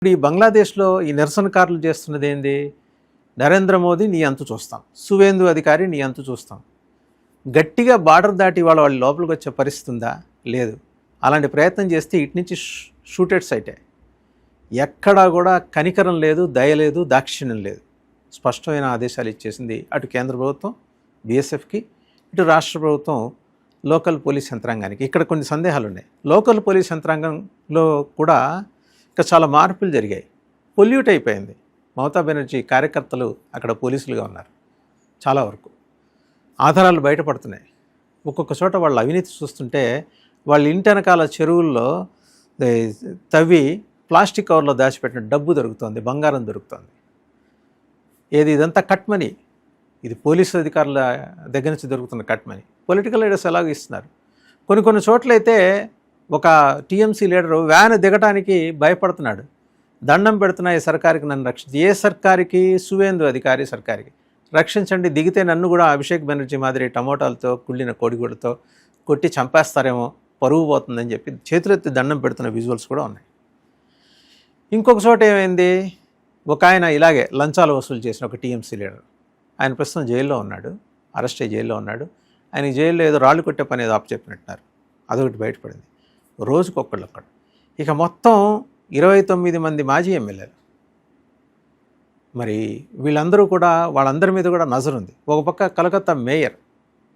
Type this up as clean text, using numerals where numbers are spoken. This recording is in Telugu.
ఇప్పుడు ఈ బంగ్లాదేశ్లో ఈ నిరసనకారులు చేస్తున్నది ఏంది? నరేంద్ర మోదీ నీ అంతు చూస్తాం, సువేందు అధికారి నీ అంతు చూస్తాం. గట్టిగా బార్డర్ దాటి వాళ్ళు లోపలికి వచ్చే పరిస్థితి ఉందా? లేదు. అలాంటి ప్రయత్నం చేస్తే ఇటు నుంచి షూటెడ్ సైటే. ఎక్కడా కూడా కనికరం లేదు, దయ లేదు, దాక్షిణ్యం లేదు. స్పష్టమైన ఆదేశాలు ఇచ్చేసింది అటు కేంద్ర ప్రభుత్వం బీఎస్ఎఫ్కి, ఇటు రాష్ట్ర ప్రభుత్వం లోకల్ పోలీస్ యంత్రాంగానికి. ఇక్కడ కొన్ని సందేహాలు ఉన్నాయి. లోకల్ పోలీస్ యంత్రాంగంలో కూడా ఇంకా చాలా మార్పులు జరిగాయి. పొల్యూట్ అయిపోయింది. మమతా బెనర్జీ కార్యకర్తలు అక్కడ పోలీసులుగా ఉన్నారు. చాలా వరకు ఆధారాలు బయటపడుతున్నాయి. ఒక్కొక్క చోట వాళ్ళ అవినీతి చూస్తుంటే వాళ్ళ ఇంటి వెనకాల చెరువుల్లో తవ్వి ప్లాస్టిక్ కవర్లో దాచిపెట్టిన డబ్బు దొరుకుతుంది, బంగారం దొరుకుతుంది. ఇదంతా కట్ మనీ. ఇది పోలీసు అధికారుల దగ్గర నుంచి దొరుకుతున్న కట్ మనీ. పొలిటికల్ లీడర్స్ ఎలాగో ఇస్తున్నారు. కొన్ని చోట్లయితే ఒక టీఎంసీ లీడరు వ్యాన్ దిగటానికి భయపడుతున్నాడు. దండం పెడుతున్నా ఈ సర్కారికి నన్ను రక్షించి. ఏ సర్కారికి? సువేందు అధికారి సర్కారికి. రక్షించండి, దిగితే నన్ను కూడా అభిషేక్ బెనర్జీ మాదిరి టమోటాలతో కుళ్ళిన కోడిగుడ్డతో కొట్టి చంపేస్తారేమో, పరువు పోతుందని చెప్పి చేతులెత్తి దండం పెడుతున్న విజువల్స్ కూడా ఉన్నాయి. ఇంకొక చోట ఏమైంది, ఒక ఆయన ఇలాగే లంచాలు వసూలు చేసిన ఒక టీఎంసీ లీడర్, ఆయన ప్రస్తుతం జైల్లో ఉన్నాడు, అరెస్ట్ అయ్యి జైల్లో ఉన్నాడు. ఆయన జైల్లో ఏదో రాళ్ళు కొట్టే పని ఏదో చెప్పినట్టున్నారు. అదొకటి బయటపడింది. రోజుకొక్కళ్ళు అక్కడ. ఇక మొత్తం 29 మంది మాజీ ఎమ్మెల్యేలు. మరి వీళ్ళందరూ కూడా, వాళ్ళందరి మీద కూడా నజర్ ఉంది. ఒక పక్క కలకత్తా మేయర్